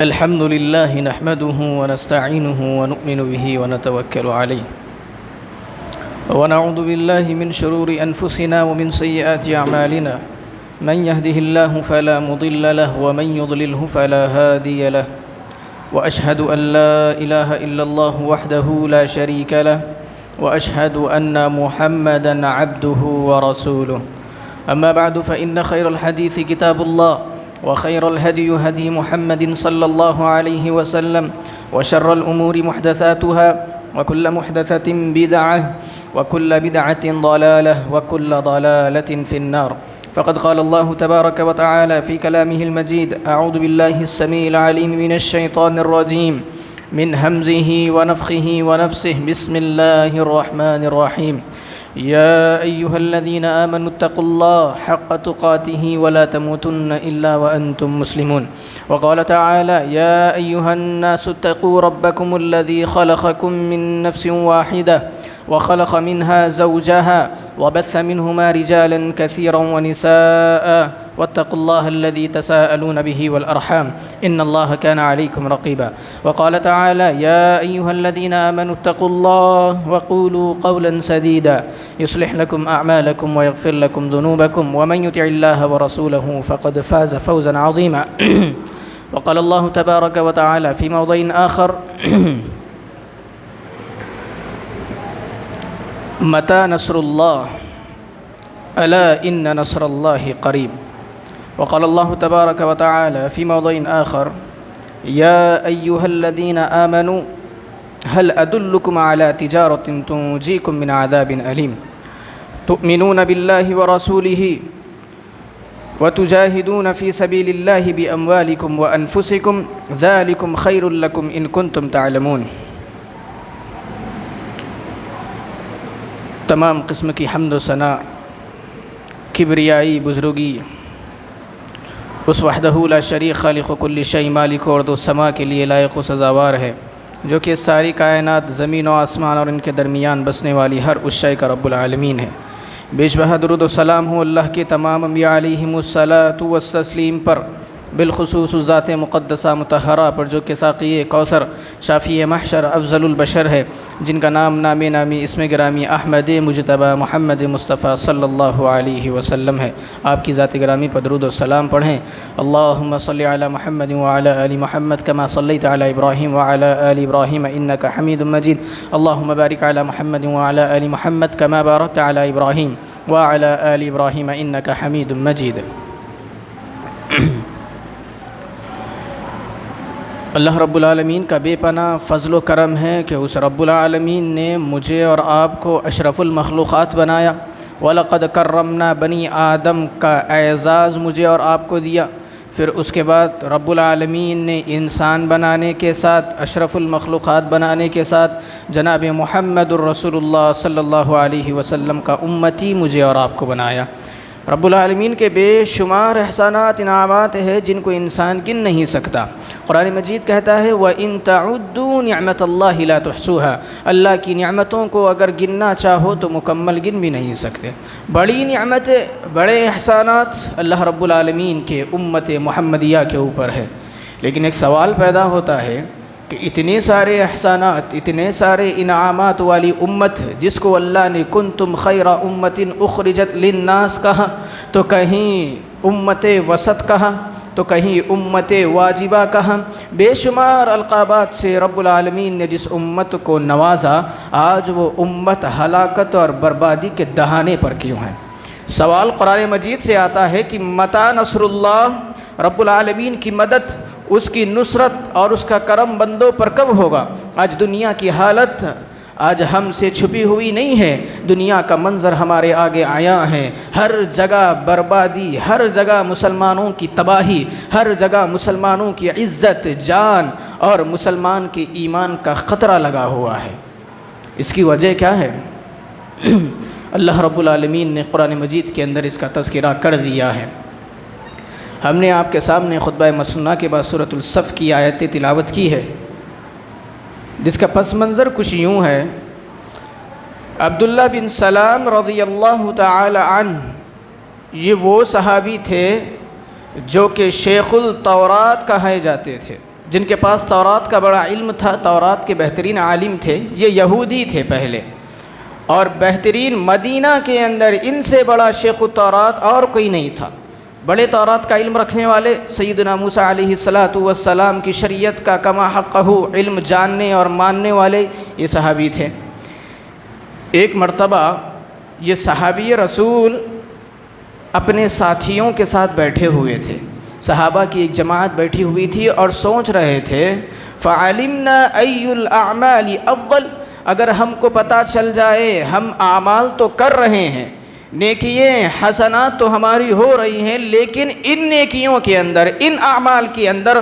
الحمد لله نحمده ونستعينه ونؤمن به ونتوكل عليه ونعوذ بالله من شرور أنفسنا ومن سيئات أعمالنا من يهده الله فلا مضل له ومن يضلله فلا هادي له وأشهد أن لا إله إلا الله وحده لا شريك له وأشهد أن محمدًا عبده ورسوله أما بعد فإن خير الحديث كتاب الله وخير الهدي هدي محمد صلى الله عليه وسلم وشر الأمور محدثاتها وكل محدثة بدعة وكل بدعة ضلالة وكل ضلالة في النار فقد قال الله تبارك وتعالى في كلامه المجيد أعوذ بالله السميع العليم من الشيطان الرجيم من همزه ونفخه ونفسه بسم الله الرحمن الرحيم يا أيها الذين آمنوا اتقوا الله حق تقاته ولا تموتن إلا وأنتم مسلمون وقال تعالى يا أيها الناس اتقوا ربكم الذي خلقكم من نفس واحدة وخلق منها زوجها وبث منهما رجالا كثيرا ونساء واتقوا الله الذي تساءلون به والأرحام إن الله كان عليكم رقيبا وقال تعالى يا أيها الذين آمنوا اتقوا الله وقولوا قولا سديدا يصلح لكم أعمالكم ويغفر لكم ذنوبكم ومن يطع الله ورسوله فقد فاز فوزا عظيما وقال الله تبارك وتعالى في موضع آخر متى نصر الله ألا إن نصر الله قريب وقال الله تبارك وتعالى في موضع آخر يا أيها الذين آمنوا هل أدلكم على تجارة تنجيكم من عذاب أليم تؤمنون بالله ورسوله وتجاهدون في سبيل الله بأموالكم وأنفسكم ذلكم خير لكم إن كنتم تعلمون تمام قسم کی حمد و ثنا کبریائی بزرگی اس وحدہ لا شریک خالق کل شیء مالک ارض و سما کے لیے لائق و سزاوار ہے جو کہ ساری کائنات زمین و آسمان اور ان کے درمیان بسنے والی ہر اس شے کا رب العالمین ہے۔ بیش بہا درود و سلام ہو اللہ کے تمام انبیاء علیہم الصلاۃ والتسلیم پر، بالخصوص ذات مقدسہ مطہرہ پر جو کہ ساقی کوثر شافی محشر افضل البشر ہے، جن کا نام نام نامی اسم گرامی احمد مجتبی محمد مصطفیٰ صلی اللہ علیہ وسلم ہے۔ آپ کی ذات گرامی پر درود و سلام پڑھیں۔ اللہم صلی علی محمد وعلی آل محمد کما صلیت علی ابراہیم وعلی آل ابراہیم انک حمید مجید۔ اللہم بارک علی محمد وعلی آل محمد کما بارکت علی ابراہیم وعلی آل ابراہیم انک حمید مجید۔ اللہ رب العالمین کا بے پناہ فضل و کرم ہے کہ اس رب العالمین نے مجھے اور آپ کو اشرف المخلوقات بنایا۔ وَلَقَدْ كَرَّمْنَا بنی آدم کا اعزاز مجھے اور آپ کو دیا۔ پھر اس کے بعد رب العالمین نے انسان بنانے کے ساتھ، اشرف المخلوقات بنانے کے ساتھ جناب محمد الرسول اللہ صلی اللہ علیہ وسلم کا امتی مجھے اور آپ کو بنایا۔ رب العالمین کے بے شمار احسانات انعامات ہیں جن کو انسان گن نہیں سکتا۔ قرآن مجید کہتا ہے وَإِن تَعُدُّوا نِعْمَةَ اللَّهِ لَا تُحْصُوهَا، اللہ کی نعمتوں کو اگر گننا چاہو تو مکمل گن بھی نہیں سکتے۔ بڑی نعمتیں، بڑے احسانات اللہ رب العالمین کے امت محمدیہ کے اوپر ہے، لیکن ایک سوال پیدا ہوتا ہے کہ اتنے سارے احسانات، اتنے سارے انعامات والی امت جس کو اللہ نے کنتم خیر امت اخرجت للناس کہا، تو کہیں امت وسط کہا، تو کہیں امت واجبہ کہا، بے شمار القابات سے رب العالمین نے جس امت کو نوازا، آج وہ امت ہلاکت اور بربادی کے دہانے پر کیوں ہے؟ سوال قرآن مجید سے آتا ہے کہ متی نصر اللہ، رب العالمین کی مدد، اس کی نصرت اور اس کا کرم بندوں پر کب ہوگا؟ آج دنیا کی حالت آج ہم سے چھپی ہوئی نہیں ہے، دنیا کا منظر ہمارے آگے آیا ہے، ہر جگہ بربادی، ہر جگہ مسلمانوں کی تباہی، ہر جگہ مسلمانوں کی عزت جان اور مسلمان کے ایمان کا خطرہ لگا ہوا ہے۔ اس کی وجہ کیا ہے؟ اللہ رب العالمین نے قرآن مجید کے اندر اس کا تذکرہ کر دیا ہے۔ ہم نے آپ کے سامنے خطبہ مسنونہ کے بعد سورۃ الصف کی آیت تلاوت کی ہے، جس کا پس منظر کچھ یوں ہے۔ عبداللہ بن سلام رضی اللہ تعالی عنہ یہ وہ صحابی تھے جو کہ شیخ التورات کہے جاتے تھے، جن کے پاس تورات کا بڑا علم تھا، تورات کے بہترین عالم تھے، یہ یہودی تھے پہلے، اور بہترین مدینہ کے اندر ان سے بڑا شیخ التورات اور کوئی نہیں تھا۔ بڑے تورات کا علم رکھنے والے سیدنا موسیٰ علیہ السلام کی شریعت کا کما حقہ علم جاننے اور ماننے والے یہ صحابی تھے۔ ایک مرتبہ یہ صحابی رسول اپنے ساتھیوں کے ساتھ بیٹھے ہوئے تھے، صحابہ کی ایک جماعت بیٹھی ہوئی تھی اور سوچ رہے تھے فَعَلِمْنَا أَيُّ الْأَعْمَالِ أَفْضَلُ، اگر ہم کو پتہ چل جائے ہم اعمال تو کر رہے ہیں، نیکییں حسنات تو ہماری ہو رہی ہیں، لیکن ان نیکیوں کے اندر، ان اعمال کے اندر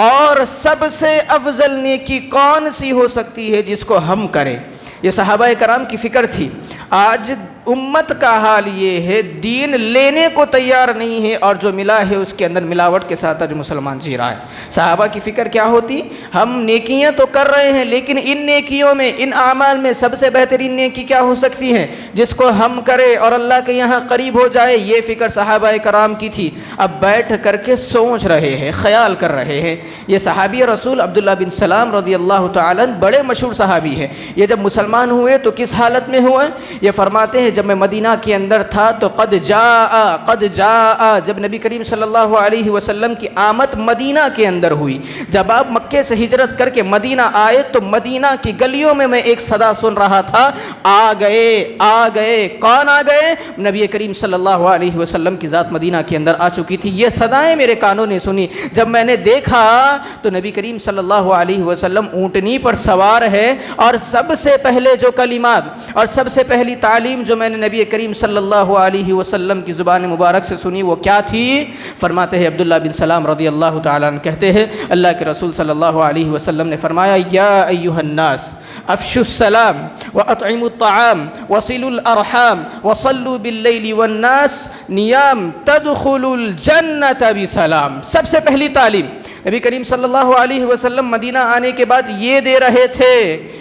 اور سب سے افضل نیکی کون سی ہو سکتی ہے جس کو ہم کریں۔ یہ صحابہ کرام کی فکر تھی۔ آج امت کا حال یہ ہے، دین لینے کو تیار نہیں ہے اور جو ملا ہے اس کے اندر ملاوٹ کے ساتھ آج مسلمان جی رہا ہے۔ صحابہ کی فکر کیا ہوتی؟ ہم نیکیاں تو کر رہے ہیں، لیکن ان نیکیوں میں، ان اعمال میں سب سے بہترین نیکی کیا ہو سکتی ہے جس کو ہم کریں اور اللہ کے یہاں قریب ہو جائے، یہ فکر صحابہ کرام کی تھی۔ اب بیٹھ کر کے سوچ رہے ہیں، خیال کر رہے ہیں۔ یہ صحابی رسول عبداللہ بن سلام رضی اللہ تعالیٰ بڑے مشہور صحابی ہیں۔ یہ جب مسلمان ہوئے تو کس حالت میں ہوئے؟ یہ فرماتے ہیں جب میں مدینہ کے اندر تھا تو قد جاء جب نبی کریم صلی اللہ علیہ وسلم کی آمد مدینہ کے اندر ہوئی، جب آپ مکے سے ہجرت کر کے مدینہ آئے تو مدینہ کی گلیوں میں ایک صدا سن رہا تھا، آ گئے۔ کون آ گئے؟ نبی کریم صلی اللہ علیہ وسلم کی ذات مدینہ کے اندر آ چکی تھی۔ یہ صدائیں میرے کانوں نے سنی۔ جب میں نے دیکھا تو نبی کریم صلی اللہ علیہ وسلم اونٹنی پر سوار ہے، اور سب سے پہلے جو کلمات اور سب سے پہلی تعلیم جو میں نے نبی کریم صلی اللہ علیہ وسلم کی زبان مبارک سے سنی وہ کیا تھی؟ فرماتے ہیں عبداللہ بن سلام رضی اللہ تعالیٰ عنہ کہتے ہیں اللہ کے رسول صلی اللہ علیہ وسلم نے فرمایا یا ایھا الناس افشوا السلام واطعموا الطعام وصلوا الارحام وصلوا باللیل والناس نیام تدخلوا الجنة بسلام۔ سب سے پہلی تعلیم نبی کریم صلی اللہ علیہ وسلم مدینہ آنے کے بعد یہ دے رہے تھے،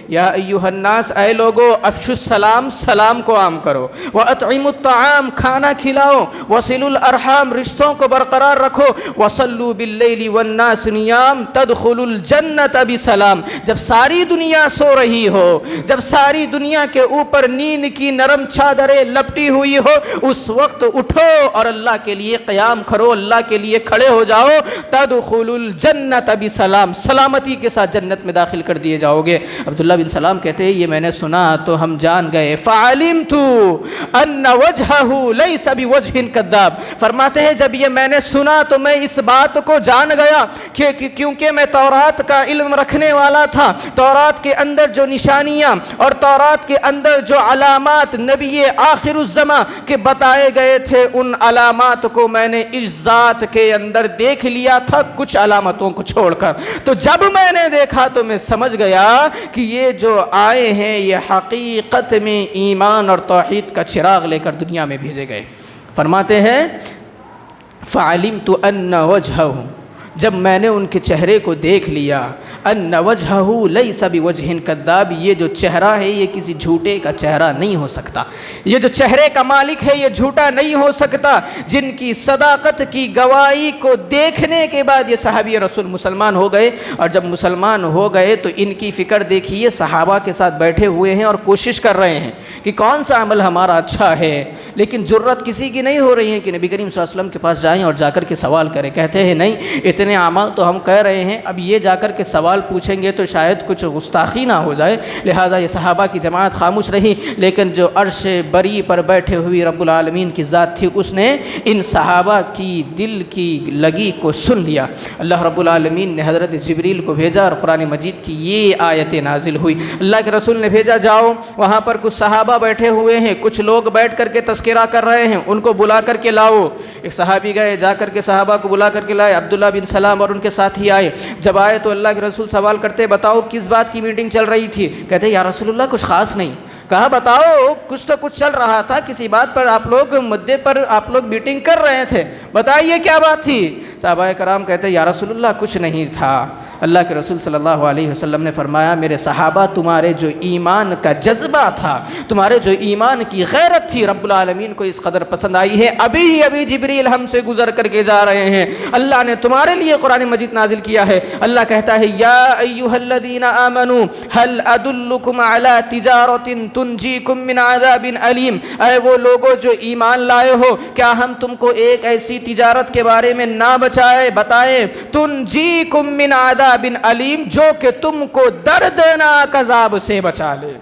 یا ایھا الناس، اے لوگو، افشوا السلام، سلام کو عام کرو، واطعموا الطعام، کھانا کھلاؤ، وصلوا الارحام، رشتوں کو برقرار رکھو، وصلوا باللیل والناس نیام تدخلوا الجنة بسلام۔ جب ساری دنیا سو رہی ہو، جب ساری دنیا کے اوپر نیند کی نرم چادریں لپٹی ہوئی ہو، اس وقت اٹھو اور اللہ کے لیے قیام کرو، اللہ کے لیے کھڑے ہو جاؤ، تدخلوا الجنت بسلام، سلامتی کے ساتھ جنت میں داخل کر دیے جاؤ گے۔ عبداللہ بن سلام کہتے ہیں یہ میں نے سنا تو ہم جان گئے، فعلمت ان وجهه ليس بوجه كذاب۔ فرماتے ہیں جب یہ میں نے سنا تو میں اس بات کو جان گیا کہ کیونکہ میں تورات کا علم رکھنے والا تھا، تورات کے اندر جو نشانیاں اور تورات کے اندر جو علامات نبی آخر الزماں کے بتائے گئے تھے، ان علامات کو میں نے اس ذات کے اندر دیکھ لیا تھا، کچھ علامتوں کو چھوڑ کر۔ تو جب میں نے دیکھا تو میں سمجھ گیا کہ یہ جو آئے ہیں یہ حقیقت میں ایمان اور توحید کا چراغ لے کر دنیا میں بھیجے گئے۔ فرماتے ہیں فعلمت ان وجهه، جب میں نے ان کے چہرے کو دیکھ لیا، ان وجهه ليس بوجه كذاب، یہ جو چہرہ ہے یہ کسی جھوٹے کا چہرہ نہیں ہو سکتا، یہ جو چہرے کا مالک ہے یہ جھوٹا نہیں ہو سکتا۔ جن کی صداقت کی گواہی کو دیکھنے کے بعد یہ صحابی رسول مسلمان ہو گئے، اور جب مسلمان ہو گئے تو ان کی فکر دیکھیے، صحابہ کے ساتھ بیٹھے ہوئے ہیں اور کوشش کر رہے ہیں کہ کون سا عمل ہمارا اچھا ہے، لیکن جرت کسی کی نہیں ہو رہی ہے کہ نبی کریم صلی اللہ علیہ وسلم کے پاس جائیں اور جا کر کے سوال کریں۔ کہتے ہیں نہیں، اتنے اعمال تو ہم کہہ رہے ہیں، اب یہ جا کر کے سوال پوچھیں گے تو شاید کچھ گستاخی نہ ہو جائے، لہٰذا یہ صحابہ کی جماعت خاموش رہی۔ لیکن جو عرش بری پر بیٹھے ہوئی رب العالمین کی ذات تھی، اس نے ان صحابہ کی دل کی لگی کو سن لیا۔ اللہ رب العالمین نے حضرت جبریل کو بھیجا اور قرآن مجید کی یہ آیتیں نازل ہوئی۔ اللہ کے رسول نے بھیجا جاؤ، وہاں پر کچھ صحابہ بیٹھے ہوئے ہیں، کچھ لوگ بیٹھ کر کے تذکرہ کر رہے ہیں، ان کو بلا کر کے لاؤ۔ ایک صحابی گئے، جا کر کے صحابہ کو بلا کر کے لائے، عبداللہ بن سلام اور ان کے ساتھی آئے۔ جب آئے تو اللہ کے رسول سوال کرتے، بتاؤ کس بات کی میٹنگ چل رہی تھی؟ کہتے یا رسول اللہ کچھ خاص نہیں۔ کہا بتاؤ کچھ تو کچھ چل رہا تھا، کسی بات پر آپ لوگ مدعے پر آپ لوگ میٹنگ کر رہے تھے، بتائیے کیا بات تھی؟ صحابہ کرام کہتے یا رسول اللہ کچھ نہیں تھا، اللہ کے رسول صلی اللہ علیہ وسلم نے فرمایا میرے صحابہ تمہارے جو ایمان کا جذبہ تھا، تمہارے جو ایمان کی غیرت تھی، رب العالمین کو اس قدر پسند آئی ہے، ابھی جبریل ہم سے گزر کر کے جا رہے ہیں، اللہ نے تمہارے لیے قرآن مجید نازل کیا ہے۔ اللہ کہتا ہے یا ایھا الذین آمنوا هل ادلکم علی تجارۃ تنجیکم من عذاب علیم، اے وہ لوگوں جو ایمان لائے ہو، کیا ہم تم کو ایک ایسی تجارت کے بارے میں نہ بتائیں تنجیکم من عذاب علیم، جو کہ تم کو دردناک عذاب سے بچا لے۔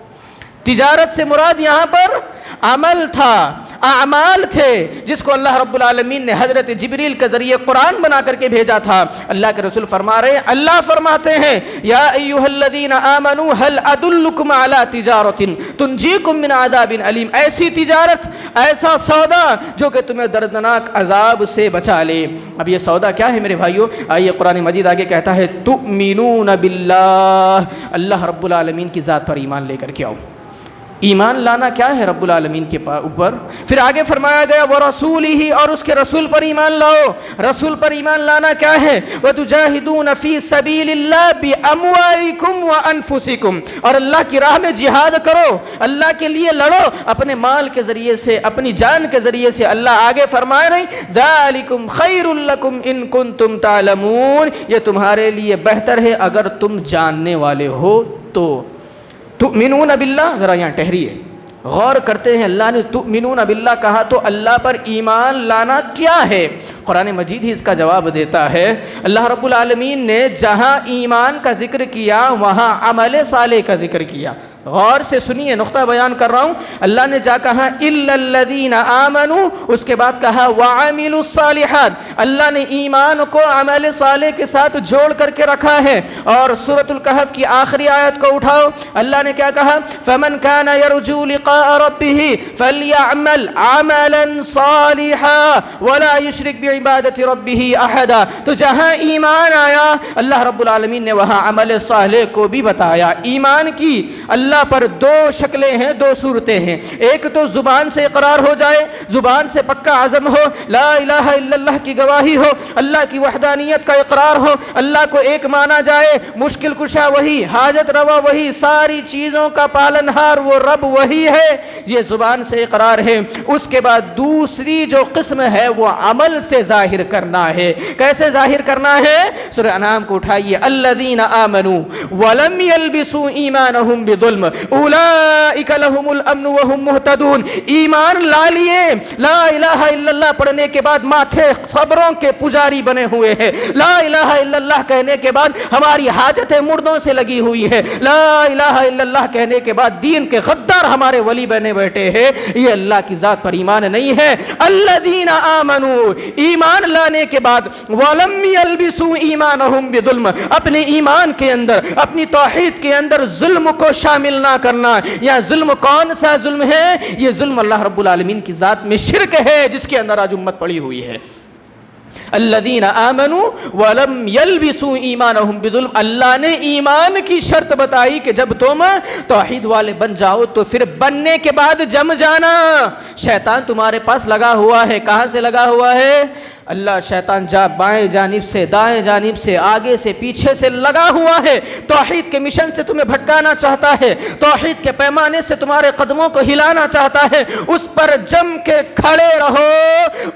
تجارت سے مراد یہاں پر عمل تھا، اعمال تھے، جس کو اللہ رب العالمین نے حضرت جبریل کے ذریعے قرآن بنا کر کے بھیجا تھا۔ اللہ کے رسول فرما رہے ہیں، اللہ فرماتے ہیں یا ایھا الذین آمنوا هل ادلکم علی تجارۃ تنجیکم من عذاب علیم، ایسی تجارت، ایسا سودا جو کہ تمہیں دردناک عذاب سے بچا لے۔ اب یہ سودا کیا ہے میرے بھائیو؟ آئیے قرآن مجید آگے کہتا ہے تؤمنون باللہ، اللہ رب العالمین کی ذات پر ایمان لے کر کے آؤ۔ ایمان لانا کیا ہے رب العالمین کے اوپر؟ پھر آگے فرمایا گیا وَرَسُولِهِ، اور اس کے رسول پر ایمان لاؤ۔ رسول پر ایمان لانا کیا ہے؟ وَتُجَاهِدُونَ فِي سَبِيلِ اللَّهِ بِأَمْوَالِكُمْ وَأَنفُسِكُمْ، اور اللہ کی راہ میں جہاد کرو، اللہ کے لیے لڑو، اپنے مال کے ذریعے سے، اپنی جان کے ذریعے سے۔ اللہ آگے فرما رہے ہیں ذَلِكُمْ خَيْرٌ لَكُمْ إِن كُنتُمْ تَعْلَمُونَ، یہ تمہارے لیے بہتر ہے اگر تم جاننے والے ہو تو۔ تؤمنون باللہ، ذرا یہاں ٹھہریے، غور کرتے ہیں، اللہ نے تؤمنون باللہ کہا تو اللہ پر ایمان لانا کیا ہے؟ قرآن مجید ہی اس کا جواب دیتا ہے۔ اللہ رب العالمین نے جہاں ایمان کا ذکر کیا وہاں عمل صالح کا ذکر کیا۔ غور سے سنیے، نقطہ بیان کر رہا ہوں۔ اللہ نے جا کہا الا الذین آمنوا، اس کے بعد کہا وعملوا الصالحات، اللہ نے ایمان کو عمل صالح کے ساتھ جوڑ کر کے رکھا ہے۔ اور سورۃ الکہف کی آخری آیت کو اٹھاؤ، اللہ نے کیا کہا فمن کان یرجو لقاء ربہ فلیعمل عملا صالحا ولا یشرک بعبادۃ ربہ احدا۔ تو جہاں ایمان آیا اللہ رب العالمین نے وہاں عمل صالح کو بھی بتایا۔ ایمان کی اللہ پر دو شکلیں ہیں، دو صورتیں ہیں۔ ایک تو زبان سے اقرار ہو جائے، زبان سے پکا عزم ہو، لا الہ الا اللہ کی گواہی ہو، اللہ کی وحدانیت کا اقرار ہو، اللہ کو ایک مانا جائے، مشکل کشا وہی، حاجت روا وہی، ساری چیزوں کا پالنہار وہ رب وہی ہے، یہ زبان سے اقرار ہے۔ اس کے بعد دوسری جو قسم ہے وہ عمل سے ظاہر کرنا ہے۔ کیسے ظاہر کرنا ہے؟ سورہ انعام کو اٹھائیے، الذین آمنوا ولم یلبسوا ایمانہم بظلم اولئک لہم الامن وہم مہتدون۔ ایمان لا لیے، لا الہ الا اللہ پڑھنے کے بعد ماتھے قبروں کے پجاری بنے ہوئے ہیں، لا الہ الا اللہ کہنے کے بعد ہماری حاجتیں مردوں سے لگی ہوئی ہے، لا الہ الا اللہ کہنے کے بعد دین کے غدار ہمارے ولی بنے بیٹھے ہیں، یہ اللہ کی ذات پر ایمان نہیں ہے۔ الذین آمنوا، ایمان لانے کے بعد ولم یلبسوا ایمانہم بظلم، اپنے ایمان کے اندر، اپنی توحید کے اندر ظلم کو شامل نہ کرنا۔ یا ظلم کون سا ظلم ہے؟ یہ ظلم اللہ رب العالمین کی ذات میں شرک ہے، جس کے اندر آج امت پڑی ہوئی ہے۔ الذین آمنوا ولم یلبسوا ایمانہم بظلم، اللہ نے ایمان کی شرط بتائی کہ جب تم توحید والے بن جاؤ تو پھر بننے کے بعد جم جانا۔ شیطان تمہارے پاس لگا ہوا ہے، کہاں سے لگا ہوا ہے؟ اللہ شیطان بائیں جانب سے، دائیں جانب سے، آگے سے، پیچھے سے لگا ہوا ہے، توحید کے مشن سے تمہیں بھٹکانا چاہتا ہے، توحید کے پیمانے سے تمہارے قدموں کو ہلانا چاہتا ہے۔ اس پر جم کے کھڑے رہو۔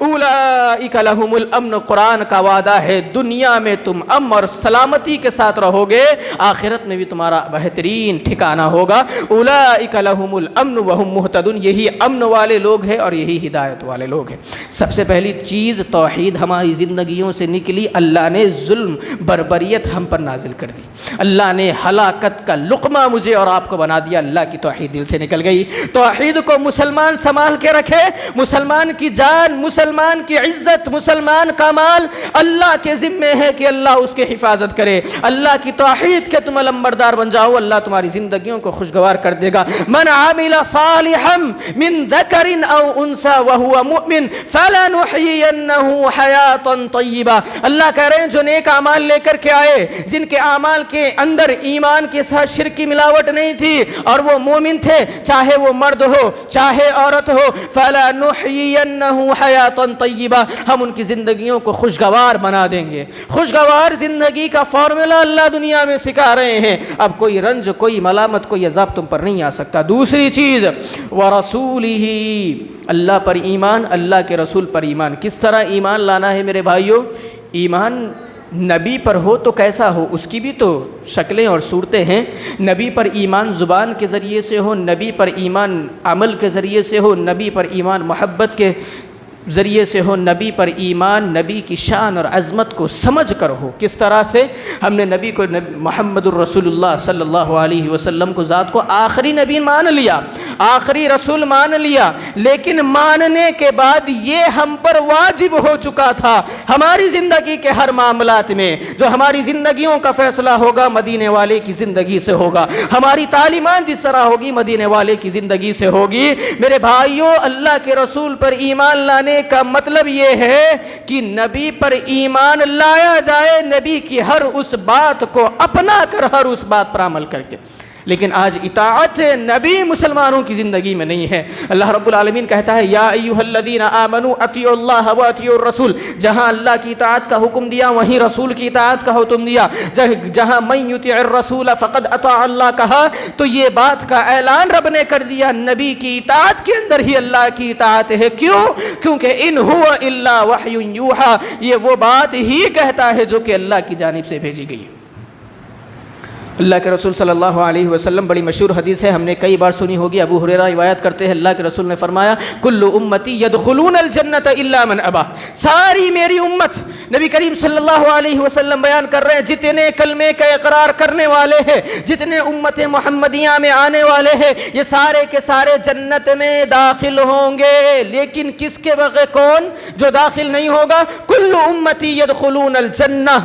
اولئک لہم الامن، قرآن کا وعدہ ہے دنیا میں تم امن اور سلامتی کے ساتھ رہو گے، آخرت میں بھی تمہارا بہترین ٹھکانہ ہوگا۔ اولئک لہم الامن وہم مہتدون، یہی امن والے لوگ ہیں اور یہی ہدایت والے لوگ ہیں۔ سب سے پہلی چیز توحید ہماری زندگیوں سے نکلی، اللہ نے ظلم بربریت ہم پر نازل کر دی، اللہ نے ہلاکت کا لقمہ مجھے اور آپ کو بنا دیا، اللہ کی توحید دل سے نکل گئی۔ توحید کو مسلمان سنبھال کے رکھے، مسلمان کی جان، مسلمان کی عزت، مسلمان کا مال اللہ کے ذمے ہے کہ اللہ اس کی حفاظت کرے۔ اللہ کی توحید کے تم علمبردار بن جاؤ، اللہ تمہاری زندگیوں کو خوشگوار کر دے گا۔ من عمل صالحا من ذکر او انثى وهو مؤمن فلنحيينه حیاتا طیبہ۔ اللہ کہہ رہے ہیں جو نیک اعمال لے کر کے آئے، جن کے اعمال کے اندر ایمان کے ساتھ شرک کی ملاوٹ نہیں تھی اور وہ مومن تھے، چاہے وہ مرد ہو چاہے عورت ہو، فَلَنُحْيِيَنَّهُ حَيَاةً طَيِّبَةً، ہم ان کی زندگیوں کو خوشگوار بنا دیں گے۔ خوشگوار زندگی کا فارمولا اللہ دنیا میں سکھا رہے ہیں۔ اب کوئی رنج، کوئی ملامت، کوئی عذاب تم پر نہیں آ سکتا۔ دوسری چیز وَرَسُولِهِ، اللہ پر ایمان، اللہ کے رسول پر ایمان۔ کس طرح ایمان لانا ہے میرے بھائیوں؟ ایمان نبی پر ہو تو کیسا ہو، اس کی بھی تو شکلیں اور صورتیں ہیں۔ نبی پر ایمان زبان کے ذریعے سے ہو، نبی پر ایمان عمل کے ذریعے سے ہو، نبی پر ایمان محبت کے ذریعے سے ہو، نبی پر ایمان نبی کی شان اور عظمت کو سمجھ کر ہو۔ کس طرح سے؟ ہم نے نبی کو محمد الرسول اللہ صلی اللہ علیہ وسلم کو ذات کو آخری نبی مان لیا، آخری رسول مان لیا، لیکن ماننے کے بعد یہ ہم پر واجب ہو چکا تھا۔ ہماری زندگی کے ہر معاملات میں جو ہماری زندگیوں کا فیصلہ ہوگا مدینے والے کی زندگی سے ہوگا، ہماری تعلیمات جس طرح ہوگی مدینے والے کی زندگی سے ہوگی۔ میرے بھائیوں، اللہ کے رسول پر ایمان لانے کا مطلب یہ ہے کہ نبی پر ایمان لایا جائے، نبی کی ہر اس بات کو اپنا کر، ہر اس بات پر عمل کر کے۔ لیکن آج اطاعت نبی مسلمانوں کی زندگی میں نہیں ہے۔ اللہ رب العالمین کہتا ہے یا ایھا الذین آمنوا اطیعوا اللہ واطیعوا الرسول، جہاں اللہ کی اطاعت کا حکم دیا وہیں رسول کی اطاعت کا حکم دیا۔ جہاں من یطیع الرسول فقد اطاع اللہ کہا تو یہ بات کا اعلان رب نے کر دیا، نبی کی اطاعت کے اندر ہی اللہ کی اطاعت ہے۔ کیوں؟ کیونکہ ان هو الا وحی یوحی، یہ وہ بات ہی کہتا ہے جو کہ اللہ کی جانب سے بھیجی گئی۔ اللہ کے رسول صلی اللہ علیہ وسلم، بڑی مشہور حدیث ہے، ہم نے کئی بار سنی ہوگی، ابو ہریرہ روایت کرتے ہیں، اللہ کے رسول نے فرمایا کل امتی یدخلون الجنت الا من ابا، ساری میری امت، نبی کریم صلی اللہ علیہ وسلم بیان کر رہے ہیں، جتنے کلمے کا اقرار کرنے والے ہیں، جتنے امت محمدیہ میں آنے والے ہیں، یہ سارے کے سارے جنت میں داخل ہوں گے، لیکن کس کے بغیر؟ کون جو داخل نہیں ہوگا؟ کل امتی یدخلون الجنہ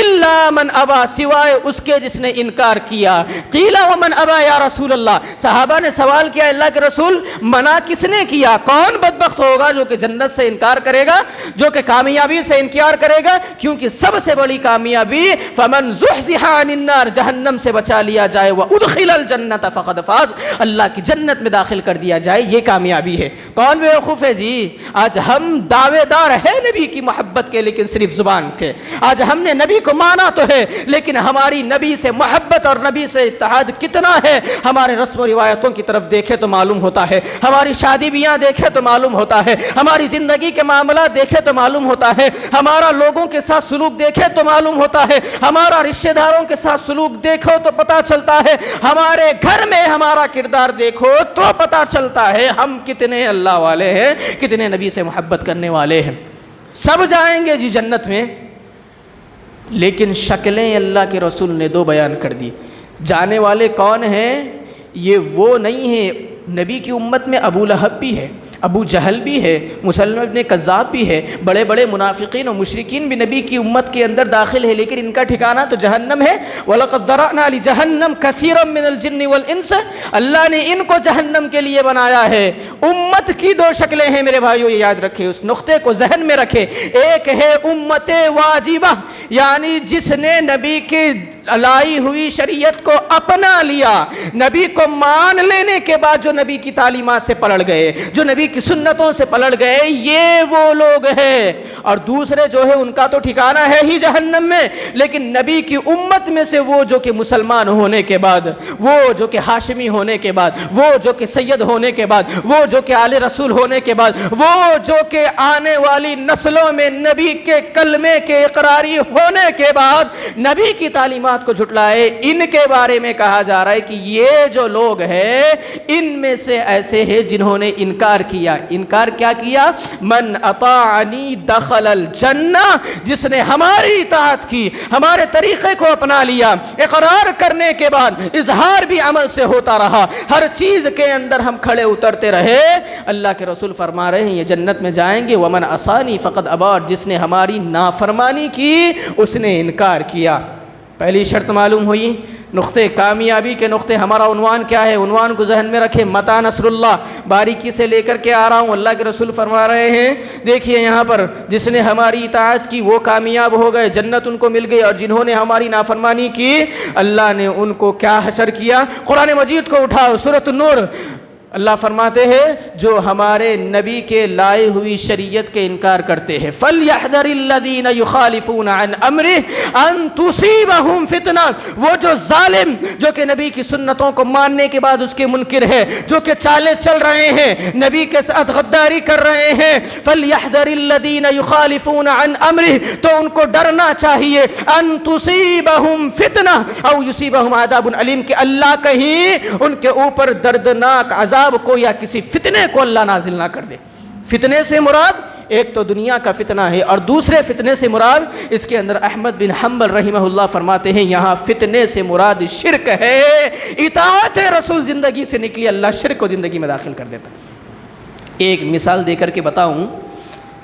الا من ابا، سوائے اس کے جس نے انکار کیا۔ قیل ومن ابا یا رسول اللہ، صحابہ نے سوال کیا اللہ کے رسول منع کس نے کیا؟ کون بدبخت ہوگا جو کہ جنت سے انکار کرے گا، جو کہ کامیابی سے انکار کرے گا؟ کیونکہ سب سے بڑی کامیابی فمن زحزح عن النار، جہنم سے بچا لیا جائے، وادخل الجنت فقد فاز، اللہ کی جنت میں داخل کر دیا جائے، یہ کامیابی ہے۔ کون بیوقوف ہے جی؟ آج ہم دعوے دار ہیں نبی کی محبت کے، لیکن صرف زبان کے۔ آج ہم نے نبی کو مانا تو ہے، لیکن ہماری نبی سے محبت اور نبی سے اتحاد کتنا ہے؟ ہمارے رسم و روایتوں کی طرف دیکھے تو معلوم ہوتا ہے، ہماری شادی بیاہ دیکھے تو معلوم ہوتا ہے، ہماری زندگی کے معاملات دیکھے تو معلوم ہوتا ہے، ہمارا لوگوں کے ساتھ سلوک دیکھے تو معلوم ہوتا ہے، ہمارا رشتہ داروں کے ساتھ سلوک دیکھو تو پتہ چلتا ہے، ہمارے گھر میں ہمارا کردار دیکھو تو پتہ چلتا ہے ہم کتنے اللہ والے ہیں، کتنے نبی سے محبت کرنے والے ہیں۔ سب جائیں گے جی جنت میں، لیکن شکلیں اللہ کے رسول نے دو بیان کر دی۔ جانے والے کون ہیں؟ یہ وہ نہیں ہیں، نبی کی امت میں ابو لہب بھی ہے، ابو جہل بھی ہے، مسلم ابن کذاب بھی ہے، بڑے بڑے منافقین اور مشرکین بھی نبی کی امت کے اندر داخل ہے، لیکن ان کا ٹھکانہ تو جہنم ہے۔ وَلَقَدْ ذَرَأْنَا لِجَهَنَّمَ كَثِيرًا مِّنَ الْجِنِّ وَالْإِنسِ، اللہ نے ان کو جہنم کے لیے بنایا ہے۔ امت کی دو شکلیں ہیں میرے بھائیو، یہ یاد رکھے، اس نقطے کو ذہن میں رکھے۔ ایک ہے امت واجبہ، یعنی جس نے نبی کی لائی ہوئی شریعت کو اپنا لیا، نبی کو مان لینے کے بعد جو نبی کی تعلیمات سے پلٹ گئے، جو نبی کی سنتوں سے پلٹ گئے، یہ وہ لوگ ہیں۔ اور دوسرے جو ہے ان کا تو ٹھکانہ ہے ہی جہنم میں، لیکن نبی کی امت میں سے وہ جو کہ مسلمان ہونے کے بعد، وہ جو کہ ہاشمی ہونے کے بعد، وہ جو کہ سید ہونے کے بعد، وہ جو کہ آل رسول ہونے کے بعد، وہ جو کہ آنے والی نسلوں میں نبی کے کلمے کے اقراری ہونے کے بعد نبی کی تعلیمات کو جھٹلائے، ان کے بارے میں کہا جا رہا ہے کہ یہ جو لوگ ہیں ان میں سے ایسے ہیں جنہوں نے انکار کیا۔ انکار کیا کیا؟ من اطاعنی دخل الجنہ، جس نے ہماری اطاعت کی، ہمارے طریقے کو اپنا لیا، اقرار کرنے کے بعد اظہار بھی عمل سے ہوتا رہا، ہر چیز کے اندر ہم کھڑے اترتے رہے، اللہ کے رسول فرما رہے ہیں یہ جنت میں جائیں گے۔ ومن عصانی فقد ابا، جس نے ہماری نافرمانی کی اس نے انکار کیا۔ پہلی شرط معلوم ہوئی، نقطے کامیابی کے نقطے ہمارا عنوان کیا ہے؟ عنوان کو ذہن میں رکھیں، متی نصر اللہ، باریکی سے لے کر کے آ رہا ہوں۔ اللہ کے رسول فرما رہے ہیں، دیکھیے یہاں پر جس نے ہماری اطاعت کی وہ کامیاب ہو گئے، جنت ان کو مل گئی، اور جنہوں نے ہماری نافرمانی کی اللہ نے ان کو کیا حشر کیا؟ قرآن مجید کو اٹھاؤ، سورۃ النور، اللہ فرماتے ہیں جو ہمارے نبی کے لائے ہوئی شریعت کے انکار کرتے ہیں، فَلْيَحْذَرِ الَّذِينَ يُخَالِفُونَ عَنْ أَمْرِهِ أَن تُصِيبَهُمْ فِتْنَةٌ، وہ جو ظالم جو کہ نبی کی سنتوں کو ماننے کے بعد اس کے منکر ہے، جو کہ چالیں چل رہے ہیں، نبی کے ساتھ غداری کر رہے ہیں، فَلْيَحْذَرِ الَّذِينَ يُخَالِفُونَ عَنْ أَمْرِهِ، تو ان کو ڈرنا چاہیے، أَن تُصِيبَهُمْ فِتْنَةٌ أَوْ يُصِيبَهُمْ عَذَابٌ أَلِيمٌ، کہ اللہ کہیں ان کے اوپر دردناک عذاب کو یا کسی فتنے کو اللہ نازل نہ کر دے۔ فتنے سے مراد ایک تو دنیا کا فتنہ ہے، اور دوسرے فتنے سے مراد اس کے اندر احمد بن حنبل رحمہ اللہ فرماتے ہیں یہاں فتنے سے مراد شرک ہے۔ اطاعت رسول زندگی سے نکلی، اللہ شرک کو زندگی میں داخل کر دیتا۔ ایک مثال دے کر کے بتاؤں،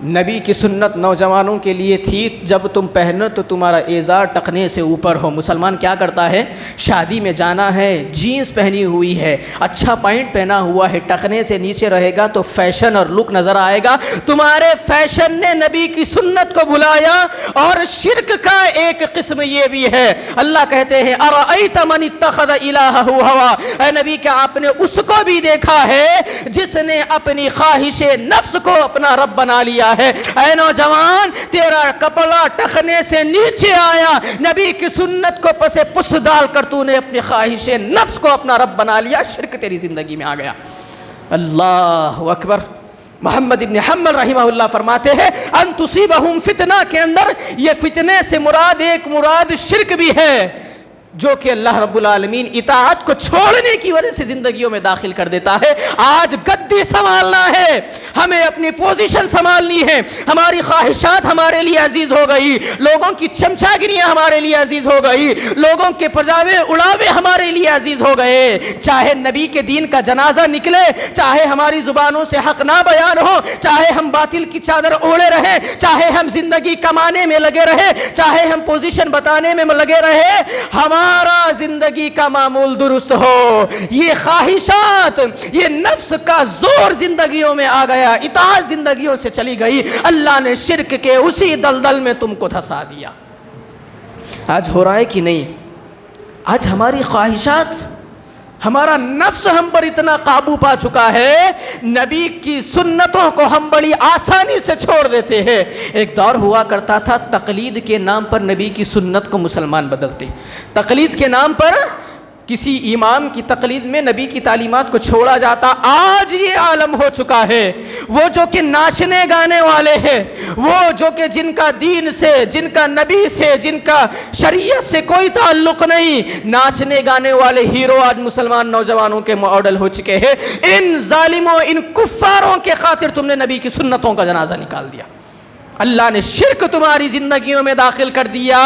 نبی کی سنت نوجوانوں کے لیے تھی جب تم پہنو تو تمہارا ازار ٹخنے سے اوپر ہو۔ مسلمان کیا کرتا ہے؟ شادی میں جانا ہے، جینس پہنی ہوئی ہے، اچھا پینٹ پہنا ہوا ہے، ٹخنے سے نیچے رہے گا تو فیشن اور لک نظر آئے گا۔ تمہارے فیشن نے نبی کی سنت کو بلایا، اور شرک کا ایک قسم یہ بھی ہے۔ اللہ کہتے ہیں ارأیت من اتخذ الہہ ہوا، اے نبی کیا آپ نے اس کو بھی دیکھا ہے جس نے اپنی خواہش نفس کو اپنا رب بنا لیا ہے؟ اے نوجوان، تیرا کپڑا ٹخنے سے نیچے آیا، نبی کی سنت کو پسے پس ڈال کر تو نے اپنی خواہش نفس کو اپنا رب بنا لیا، شرک تیری زندگی میں آ گیا۔ اللہ اکبر۔ محمد ابن حنبل رحمہ اللہ فرماتے ہیں ان تصیبہم فتنہ کے اندر یہ فتنے سے مراد ایک مراد شرک بھی ہے، جو کہ اللہ رب العالمین اطاعت کو چھوڑنے کی وجہ سے زندگیوں میں داخل کر دیتا ہے۔ آج گدی سنبھالنا ہے، ہمیں اپنی پوزیشن سنبھالنی ہے، ہماری خواہشات ہمارے لیے عزیز ہو گئی، لوگوں کی چمچا گریاں ہمارے لیے عزیز ہو گئی، لوگوں کے پجاوے اڑاوے ہمارے لیے عزیز ہو گئے، چاہے نبی کے دین کا جنازہ نکلے، چاہے ہماری زبانوں سے حق نہ بیان ہو، چاہے ہم باطل کی چادر اوڑے رہیں، چاہے ہم زندگی کمانے میں لگے رہے، چاہے ہم پوزیشن بتانے میں لگے رہے، ہمارا زندگی کا معمول درست ہو۔ یہ خواہشات، یہ نفس کا زور زندگیوں میں آ گیا، اطاعت زندگیوں سے چلی گئی، اللہ نے شرک کے اسی دلدل میں تم کو دھسا دیا۔ آج ہو رہا ہے کہ نہیں؟ آج ہماری خواہشات، ہمارا نفس ہم پر اتنا قابو پا چکا ہے، نبی کی سنتوں کو ہم بڑی آسانی سے چھوڑ دیتے ہیں۔ ایک دور ہوا کرتا تھا تقلید کے نام پر نبی کی سنت کو مسلمان بدلتے، تقلید کے نام پر کسی امام کی تقلید میں نبی کی تعلیمات کو چھوڑا جاتا۔ آج یہ عالم ہو چکا ہے، وہ جو کہ ناچنے گانے والے ہیں، وہ جو کہ جن کا دین سے، جن کا نبی سے، جن کا شریعت سے کوئی تعلق نہیں، ناچنے گانے والے ہیرو آج مسلمان نوجوانوں کے ماڈل ہو چکے ہیں۔ ان ظالموں، ان کفاروں کے خاطر تم نے نبی کی سنتوں کا جنازہ نکال دیا، اللہ نے شرک تمہاری زندگیوں میں داخل کر دیا،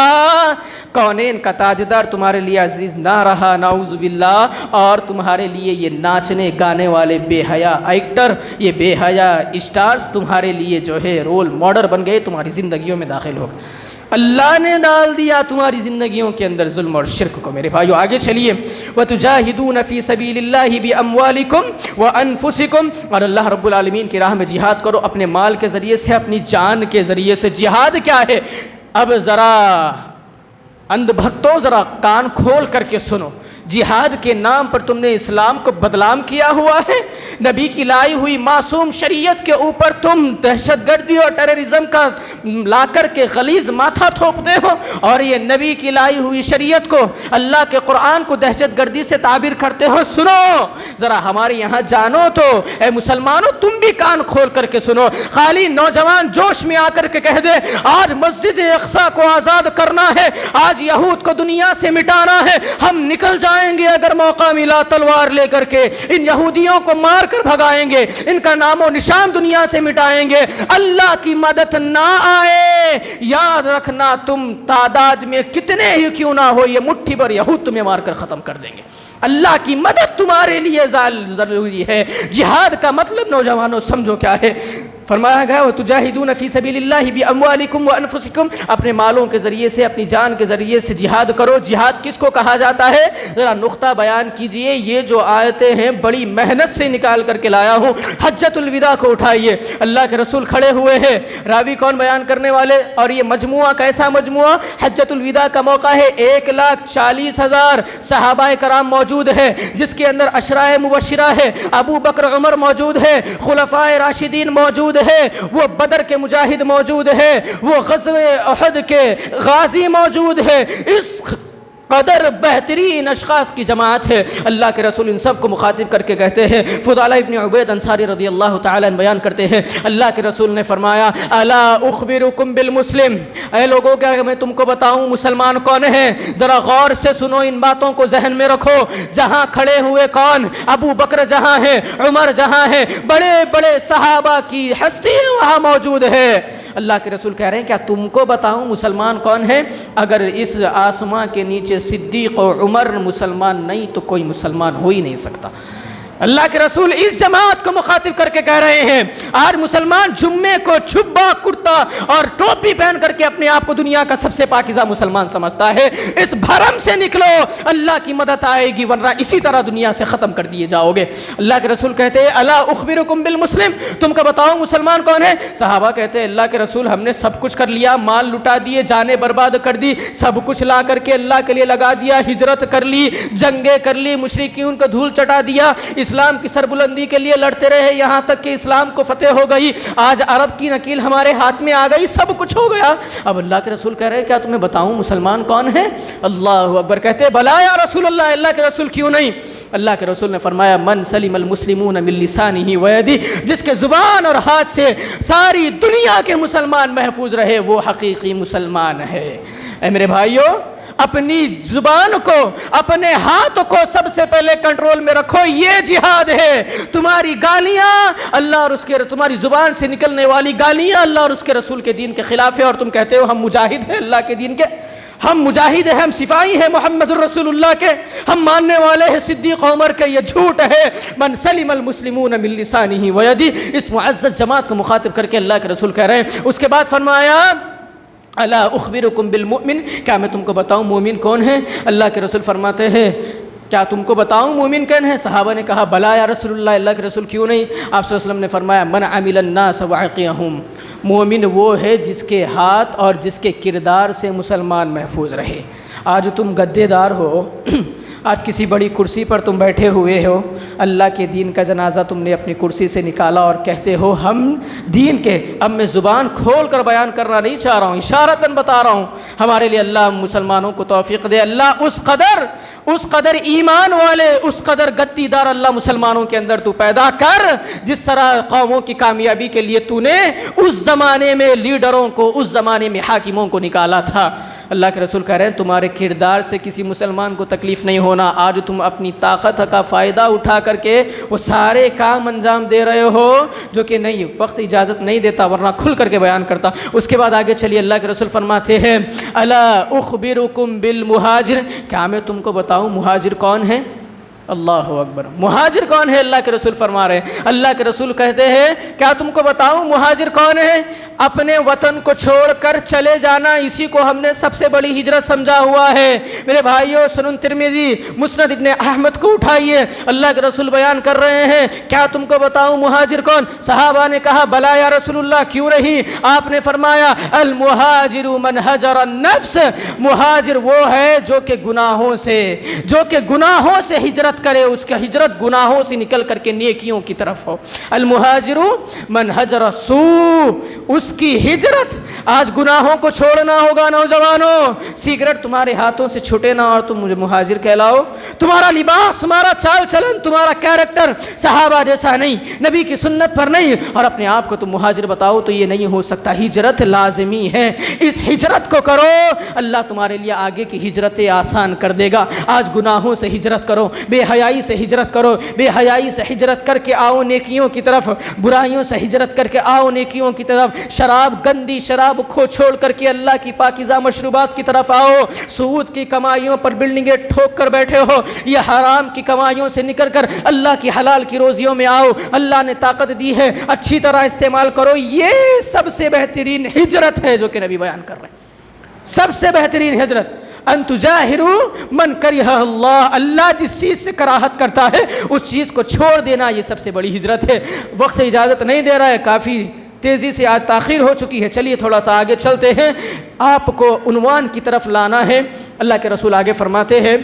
کونین کا تاجدار تمہارے لیے عزیز نہ رہا، نعوذ باللہ، اور تمہارے لیے یہ ناچنے گانے والے بے حیا ایکٹر، یہ بے حیا اسٹارز تمہارے لیے جو ہے رول ماڈل بن گئے، تمہاری زندگیوں میں داخل ہو گئے۔ اللہ نے ڈال دیا تمہاری زندگیوں کے اندر ظلم اور شرک کو۔ میرے بھائیو آگے چلیے، وَتُجَاهِدُونَ فِي سَبِيلِ اللَّهِ بِأَمْوَالِكُمْ وَأَنفُسِكُمْ، اور اللہ رب العالمین کی راہ میں جہاد کرو، اپنے مال کے ذریعے سے، اپنی جان کے ذریعے سے۔ جہاد کیا ہے؟ اب ذرا اندھ بھکتوں ذرا کان کھول کر کے سنو، جہاد کے نام پر تم نے اسلام کو بدنام کیا ہوا ہے، نبی کی لائی ہوئی معصوم شریعت کے اوپر تم دہشت گردی اور ٹیررزم کا لا کر کے غلیظ ماتھا تھوپتے ہو، اور یہ نبی کی لائی ہوئی شریعت کو، اللہ کے قرآن کو دہشت گردی سے تعبیر کرتے ہو۔ سنو ذرا ہمارے یہاں جانو تو، اے مسلمانوں تم بھی کان کھول کر کے سنو۔ خالی نوجوان جوش میں آ کر کے کہہ دے آج مسجد اقصی کو آزاد کرنا ہے، آج یہود کو دنیا سے مٹانا ہے، ہم نکل جائیں گے اگر موقع ملا تلوار لے کر کے، ان یہودیوں کو مار کر بھگائیں گے، ان کا نام و نشان دنیا سے مٹائیں گے، اللہ کی مدد نہ آئے، یاد رکھنا تم تعداد میں کتنے ہی کیوں نہ ہو، یہ مٹھی پر یہود تمہیں مار کر ختم کر دیں گے۔ اللہ کی مدد تمہارے لیے ضروری ہے۔ جہاد کا مطلب نوجوانوں سمجھو کیا ہے؟ فرمایا گیا وَتُجَاهِدُونَ فِي سَبِيلِ اللَّهِ بِأَمْوَالِكُمْ وَأَنفُسِكُمْ، اپنے مالوں کے ذریعے سے، اپنی جان کے ذریعے سے جہاد کرو۔ جہاد کس کو کہا جاتا ہے؟ ذرا نقطہ بیان کیجئے۔ یہ جو آیتیں ہیں بڑی محنت سے نکال کر کے لایا ہوں۔ حجۃ الوداع کو اٹھائیے، اللہ کے رسول کھڑے ہوئے ہیں، راوی کون بیان کرنے والے؟ اور یہ مجموعہ کیسا مجموعہ؟ حجۃ الوداع کا موقع ہے، 1,40,000 صحابہ کرام موجود ہے، جس کے اندر عشرہ مبشرہ ہے، ابو بکر عمر موجود ہے، خلفائے راشدین موجود ہے، وہ بدر کے مجاہد موجود ہے، وہ غزوہ احد کے غازی موجود ہے۔ اس قدر بہترین اشخاص کی جماعت ہے۔ اللہ کے رسول ان سب کو مخاطب کر کے کہتے ہیں، فضالہ ابن عبید انصاری رضی اللہ تعالیٰ عنہ بیان کرتے ہیں، اللہ کے رسول نے فرمایا الا اخبرکم بالمسلم، اے لوگوں کیا میں تم کو بتاؤں مسلمان کون ہے؟ ذرا غور سے سنو، ان باتوں کو ذہن میں رکھو۔ جہاں کھڑے ہوئے کون؟ ابو بکر جہاں ہے، عمر جہاں ہے، بڑے بڑے صحابہ کی ہستیاں وہاں موجود ہے۔ اللہ کے رسول کہہ رہے ہیں کیا تم کو بتاؤں مسلمان کون ہے؟ اگر اس آسمان کے نیچے صدیق و عمر مسلمان نہیں تو کوئی مسلمان ہو ہی نہیں سکتا۔ اللہ کے رسول اس جماعت کو مخاطب کر کے کہہ رہے ہیں آج مسلمان جمعے کو جھبا کرتا اور ٹوپی پہن کر کے اپنے آپ کو دنیا کا سب سے پاکیزہ مسلمان سمجھتا ہے۔ اس بھرم سے نکلو، اللہ کی مدد آئے گی، ورنہ اسی طرح دنیا سے ختم کر دیے جاؤ گے۔ اللہ کے رسول کہتے ہیں الا اخبرکم بالمسلم، تم کو بتاؤں مسلمان کون ہے؟ صحابہ کہتے ہیں اللہ کے رسول ہم نے سب کچھ کر لیا، مال لٹا دیے، جانیں برباد کر دی، سب کچھ لا کر کے اللہ کے لیے لگا دیا، ہجرت کر لی، جنگیں کر لی، مشرکین کو دھول چٹا دیا، اسلام کی سربلندی کے لیے لڑتے رہے، یہاں تک کہ اسلام کو فتح ہو گئی، آج عرب کی نکیل ہمارے ہاتھ میں آ گئی، سب کچھ ہو گیا۔ اب اللہ کے رسول کہہ رہے ہیں کیا تمہیں بتاؤں مسلمان کون ہے؟ اللہ اکبر کہتے ہیں بلا یا رسول اللہ، اللہ کے رسول کیوں نہیں؟ اللہ کے رسول نے فرمایا من سلم المسلمون من لسانہ ویدہ، جس کے زبان اور ہاتھ سے ساری دنیا کے مسلمان محفوظ رہے وہ حقیقی مسلمان ہے۔ اے میرے بھائیو، اپنی زبان کو، اپنے ہاتھ کو سب سے پہلے کنٹرول میں رکھو، یہ جہاد ہے۔ تمہاری گالیاں اللہ اور اس کے، تمہاری زبان سے نکلنے والی گالیاں اللہ اور اس کے رسول کے دین کے خلاف ہے، اور تم کہتے ہو ہم مجاہد ہیں اللہ کے دین کے، ہم مجاہد ہیں، ہم سپاہی ہیں محمد الرسول اللہ کے، ہم ماننے والے ہیں صدیق عمر کے، یہ جھوٹ ہے۔ من سلم المسلمون من لسانہ ویدہ، اس معزز جماعت کو مخاطب کر کے اللہ کے رسول کہہ رہے ہیں۔ اس کے بعد فرمایا الا اخبرکم بالمؤمن، کیا میں تم کو بتاؤں مومن کون ہے؟ اللہ کے رسول فرماتے ہیں کیا تم کو بتاؤں مومن کون ہے؟ صحابہ نے کہا بلا یا رسول اللہ، اللہ کے رسول کیوں نہیں؟ آپ صلی اللہ علیہ وسلم نے فرمایا من عمل الناس وعقیہم، مومن وہ ہے جس کے ہاتھ اور جس کے کردار سے مسلمان محفوظ رہے۔ آج تم گدے دار ہو، آج کسی بڑی کرسی پر تم بیٹھے ہوئے ہو، اللہ کے دین کا جنازہ تم نے اپنی کرسی سے نکالا اور کہتے ہو ہم دین کے، اب میں زبان کھول کر بیان کرنا نہیں چاہ رہا ہوں، اشارتاً بتا رہا ہوں، ہمارے لیے اللہ مسلمانوں کو توفیق دے، اللہ اس قدر ایمان والے، اس قدر گدی دار اللہ مسلمانوں کے اندر تو پیدا کر، جس طرح قوموں کی کامیابی کے لیے تو نے اس زمانے میں لیڈروں کو، اس زمانے میں حاکموں کو نکالا تھا۔ اللہ کے رسول کہہ رہے ہیں تمہارے کردار سے کسی مسلمان کو تکلیف نہیں ہونا۔ آج تم اپنی طاقت کا فائدہ اٹھا کر کے وہ سارے کام انجام دے رہے ہو جو کہ نہیں، وقت اجازت نہیں دیتا ورنہ کھل کر کے بیان کرتا۔ اس کے بعد آگے چلیے، اللہ کے رسول فرماتے ہیں الا اخبرکم بالمہاجر، کیا میں تم کو بتاؤں مہاجر کون ہے؟ اللہ اکبر، مہاجر کون ہے؟ اللہ کے رسول فرما رہے ہیں، اللہ کے رسول کہتے ہیں کیا تم کو بتاؤں مہاجر کون ہے؟ اپنے وطن کو چھوڑ کر چلے جانا، اسی کو ہم نے سب سے بڑی ہجرت سمجھا ہوا ہے۔ میرے بھائیوں، سنن ترمذی، مسند ابن احمد کو اٹھائیے، اللہ کے رسول بیان کر رہے ہیں کیا تم کو بتاؤں مہاجر کون؟ صحابہ نے کہا بلا یا رسول اللہ کیوں نہیں؟ آپ نے فرمایا المہاجر من ہجر النفس، مہاجر وہ ہے جو کہ گناہوں سے ہجرت کرے، اس کا ہجرت گناہوں سے نکل کر کے نیکیوں کی طرف ہو۔ المہاجر من ہجر السوء، اس کی ہجرت آج گناہوں کو چھوڑنا ہوگا۔ نوجوانوں، سگریٹ تمہارے ہاتھوں سے چھوٹے نہ اور تم مجھے مہاجر کہلاؤ، تمہارا لباس، تمہارا چال چلن، تمہارا کیریکٹر صحابہ جیسا نہیں، نبی کی سنت پر نہیں، اور اپنے آپ کو تم مہاجر بتاؤ تو یہ نہیں ہو سکتا۔ ہجرت لازمی ہے، اس ہجرت کو کرو، اللہ تمہارے لیے آگے کی ہجرتیں آسان کر دے گا۔ آج گناہوں سے ہجرت کرو، بے حیائی سے ہجرت کرو، بے حیائی سے ہجرت کر کے آؤ نیکیوں کی طرف، برائیوں سے ہجرت کر کے آؤ نیکیوں کی طرف، شراب گندی شراب کو چھوڑ کر کے اللہ کی پاکیزہ مشروبات کی طرف آؤ، سود کی کمائیوں پر بلڈنگیں ٹھوک کر بیٹھے ہو، یہ حرام کی کمائیوں سے نکل کر اللہ کی حلال کی روزیوں میں آؤ، اللہ نے طاقت دی ہے اچھی طرح استعمال کرو۔ یہ سب سے بہترین ہجرت ہے جو کہ نبی بیان کر رہے ہیں، سب سے بہترین ہجرت ان تجاہروا من کرہ اللہ، اللہ جس چیز سے کراہت کرتا ہے اس چیز کو چھوڑ دینا، یہ سب سے بڑی ہجرت ہے۔ وقت اجازت نہیں دے رہا ہے، کافی تیزی سے آج تاخیر ہو چکی ہے، چلیے تھوڑا سا آگے چلتے ہیں، آپ کو عنوان کی طرف لانا ہے۔ اللہ کے رسول آگے فرماتے ہیں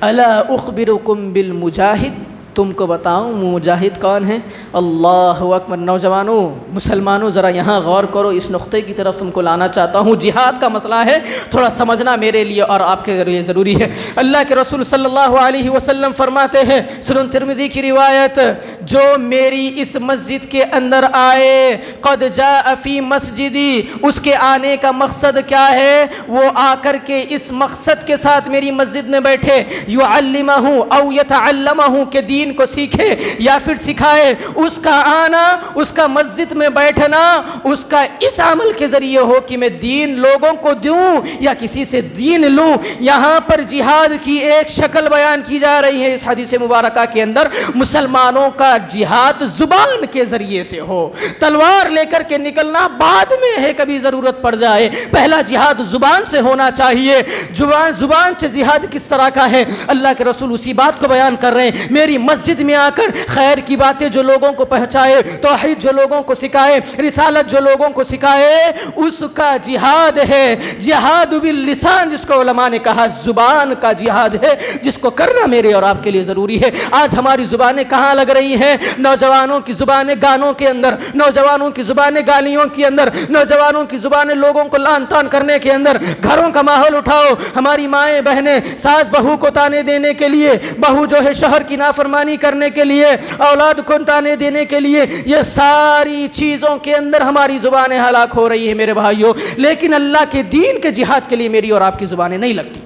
الا اخبرکم بالمجاہد، تم کو بتاؤں مجاہد کون ہے؟ اللہ اکبر۔ نوجوانوں مسلمانوں ذرا یہاں غور کرو، اس نقطے کی طرف تم کو لانا چاہتا ہوں، جہاد کا مسئلہ ہے، تھوڑا سمجھنا میرے لیے اور آپ کے لیے ضروری ہے۔ اللہ کے رسول صلی اللہ علیہ وسلم فرماتے ہیں، سنن ترمذی کی روایت، جو میری اس مسجد کے اندر آئے، قد جاء فی مسجدی، اس کے آنے کا مقصد کیا ہے؟ وہ آ کر کے اس مقصد کے ساتھ میری مسجد میں بیٹھے، یعلمہ او یتعلمہ، کہ دین کو سیکھے یا پھر سکھائے، اس کا آنا، اس کا مسجد میں بیٹھنا، اس کا اس عمل کے ذریعے ہو کہ میں دین لوگوں کو دوں یا کسی سے دین لوں۔ یہاں پر جہاد کی ایک شکل بیان کی جا رہی ہے اس حدیث مبارکہ کے اندر، مسلمانوں کا جہاد زبان کے ذریعے سے ہو، تلوار لے کر کے نکلنا بعد میں ہے، کبھی ضرورت پڑ جائے، پہلا جہاد زبان سے ہونا چاہیے۔ زبان سے جہاد کس طرح کا ہے؟ اللہ کے رسول اسی بات کو بیان کر رہے ہیں، میری مسجد میں آ کر خیر کی باتیں جو لوگوں کو پہنچائے، توحید جو لوگوں کو سکھائے، رسالت جو لوگوں کو سکھائے، اس کا جہاد ہے۔ جہاد باللسان جس کو علماء نے کہا زبان کا جہاد ہے، جس کو کرنا میرے اور آپ کے لیے ضروری ہے۔ آج ہماری زبانیں کہاں لگ رہی ہیں؟ نوجوانوں کی زبانیں گانوں کے اندر، نوجوانوں کی زبانیں گالیوں کے اندر، نوجوانوں کی زبانیں لوگوں کو لعن طعن کرنے کے اندر۔ گھروں کا ماحول اٹھاؤ، ہماری مائیں بہنیں ساس بہو کو تانے دینے کے لیے، بہو جو ہے شوہر کی نافرمانی کرنے کے لیے، اولاد کو تانے دینے کے لیے، یہ ساری چیزوں کے اندر ہماری زبانیں ہلاک ہو رہی ہیں میرے بھائیوں، لیکن اللہ کے دین کے جہاد کے لیے میری اور آپ کی زبانیں نہیں لگتی۔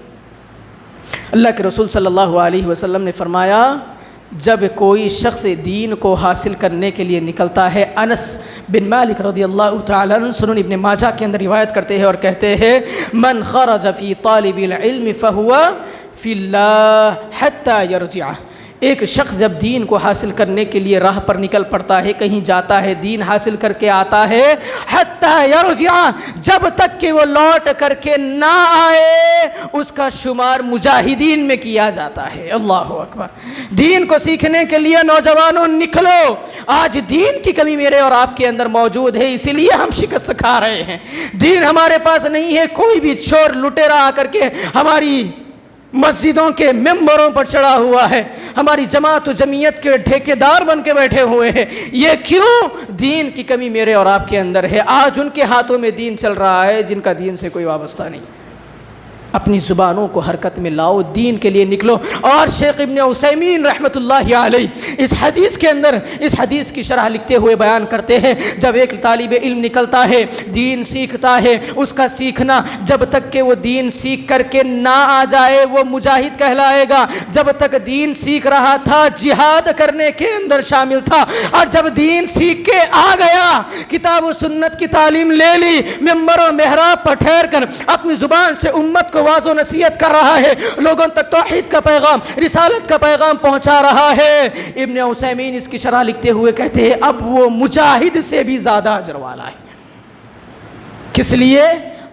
اللہ کے رسول صلی اللہ علیہ وسلم نے فرمایا، جب کوئی شخص دین کو حاصل کرنے کے لیے نکلتا ہے، انس بن مالک رضی اللہ تعالیٰ عنہ سنن ابن ماجہ کے اندر روایت کرتے ہیں اور کہتے ہیں، من خرج فی طالب العلم فہو فی اللہ حتی یرجع، ایک شخص جب دین کو حاصل کرنے کے لیے راہ پر نکل پڑتا ہے، کہیں جاتا ہے، دین حاصل کر کے آتا ہے، حتی یرجع، جب تک کہ وہ لوٹ کر کے نہ آئے، اس کا شمار مجاہدین میں کیا جاتا ہے۔ اللہ اکبر۔ دین کو سیکھنے کے لیے نوجوانوں نکلو، آج دین کی کمی میرے اور آپ کے اندر موجود ہے، اسی لیے ہم شکست کھا رہے ہیں۔ دین ہمارے پاس نہیں ہے، کوئی بھی چور لٹیرا آ کر کے ہماری مسجدوں کے ممبروں پر چڑھا ہوا ہے، ہماری جماعت و جمعیت کے ٹھیکیدار بن کے بیٹھے ہوئے ہیں۔ یہ کیوں؟ دین کی کمی میرے اور آپ کے اندر ہے۔ آج ان کے ہاتھوں میں دین چل رہا ہے جن کا دین سے کوئی وابستہ نہیں۔ اپنی زبانوں کو حرکت میں لاؤ، دین کے لیے نکلو۔ اور شیخ ابن عثیمین رحمۃ اللہ علیہ اس حدیث کے اندر اس حدیث کی شرح لکھتے ہوئے بیان کرتے ہیں، جب ایک طالب علم نکلتا ہے، دین سیکھتا ہے، اس کا سیکھنا جب تک کہ وہ دین سیکھ کر کے نہ آ جائے وہ مجاہد کہلائے گا۔ جب تک دین سیکھ رہا تھا جہاد کرنے کے اندر شامل تھا، اور جب دین سیکھ کے آ گیا، کتاب و سنت کی تعلیم لے لی، ممبر و محراب پر ٹھہر کر اپنی زبان سے امت کو واضح و نصیحت کر رہا ہے، لوگوں تک توحید کا پیغام، رسالت کا پیغام پہنچا رہا ہے۔ ابن عثیمین اس کی شرح لکھتے ہوئے کہتے ہیں، اب وہ مجاہد سے بھی زیادہ اجر والا ہے۔ کس لیے؟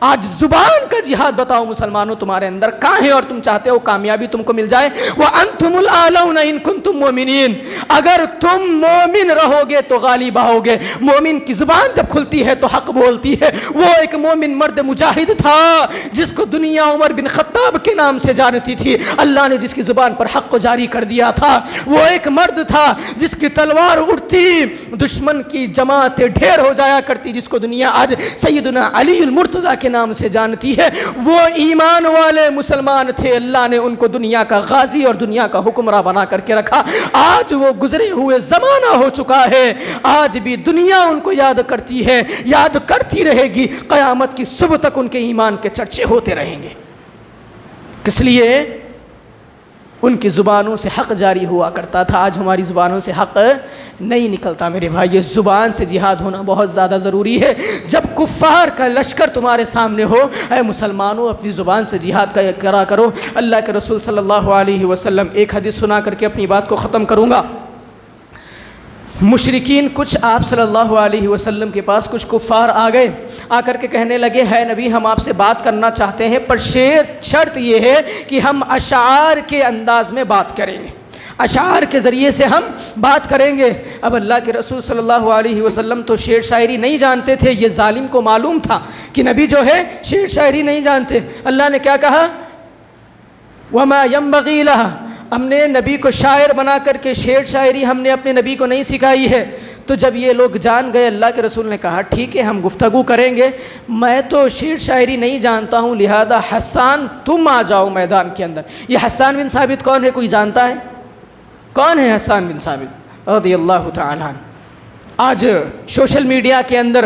آج زبان کا جہاد بتاؤ مسلمانوں تمہارے اندر کہاں ہے، اور تم چاہتے ہو کامیابی تم کو مل جائے۔ وَأَنْتُمُ الْأَعْلَوْنَ إِن كُنْتُم مُؤْمِنِينَ، اگر تم مومن رہو گے تو غالب آؤ گے۔ مومن کی زبان جب کھلتی ہے تو حق بولتی ہے۔ وہ ایک مومن مرد مجاہد تھا جس کو دنیا عمر بن خطاب کے نام سے جانتی تھی، اللہ نے جس کی زبان پر حق کو جاری کر دیا تھا۔ وہ ایک مرد تھا جس کی تلوار اڑتی دشمن کی جماعتیں ڈھیر ہو جایا کرتی، جس کو دنیا آج سیدنا علی المرتضیٰ کے نام سے جانتی ہے۔ وہ ایمان والے مسلمان تھے، اللہ نے ان کو دنیا کا غازی اور دنیا کا حکمراں بنا کر کے رکھا۔ آج وہ گزرے ہوئے زمانہ ہو چکا ہے، آج بھی دنیا ان کو یاد کرتی ہے، یاد کرتی رہے گی، قیامت کی صبح تک ان کے ایمان کے چرچے ہوتے رہیں گے۔ کس لیے؟ ان کی زبانوں سے حق جاری ہوا کرتا تھا، آج ہماری زبانوں سے حق نہیں نکلتا۔ میرے بھائی، یہ زبان سے جہاد ہونا بہت زیادہ ضروری ہے۔ جب کفار کا لشکر تمہارے سامنے ہو، اے مسلمانوں اپنی زبان سے جہاد کرا کرو۔ اللہ کے رسول صلی اللہ علیہ وسلم، ایک حدیث سنا کر کے اپنی بات کو ختم کروں گا۔ مشرکین کچھ آپ صلی اللہ علیہ وسلم کے پاس کچھ کفار آ گئے، آ کر کے کہنے لگے، ہے نبی ہم آپ سے بات کرنا چاہتے ہیں، پر شرط یہ ہے کہ ہم اشعار کے انداز میں بات کریں گے، اشعار کے ذریعے سے ہم بات کریں گے۔ اب اللہ کے رسول صلی اللہ علیہ وسلم تو شعر شاعری نہیں جانتے تھے، یہ ظالم کو معلوم تھا کہ نبی جو ہے شعر شاعری نہیں جانتے۔ اللہ نے کیا کہا؟ وَمَا يَنبَغِي لَهَا، ہم نے نبی کو شاعر بنا کر کے شعر شاعری ہم نے اپنے نبی کو نہیں سکھائی ہے۔ تو جب یہ لوگ جان گئے، اللہ کے رسول نے کہا ٹھیک ہے ہم گفتگو کریں گے، میں تو شعر شاعری نہیں جانتا ہوں، لہذا حسان تم آ جاؤ میدان کے اندر۔ یہ حسان بن ثابت کون ہے؟ کوئی جانتا ہے کون ہے حسان بن ثابت رضی اللہ تعالیٰ عنہ؟ آج سوشل میڈیا کے اندر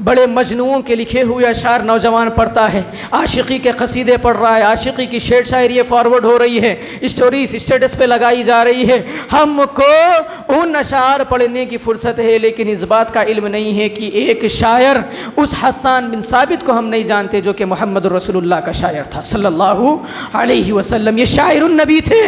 بڑے مجنوؤں کے لکھے ہوئے اشعار نوجوان پڑھتا ہے، عاشقی کے قصیدے پڑھ رہا ہے، عاشقی کی شعر شاعری فارورڈ ہو رہی ہے، اسٹوریز اسٹیٹس پہ لگائی جا رہی ہے۔ ہم کو ان اشعار پڑھنے کی فرصت ہے، لیکن اس بات کا علم نہیں ہے کہ ایک شاعر اس حسان بن ثابت کو ہم نہیں جانتے جو کہ محمد رسول اللہ کا شاعر تھا صلی اللہ علیہ وسلم۔ یہ شاعر النبی تھے،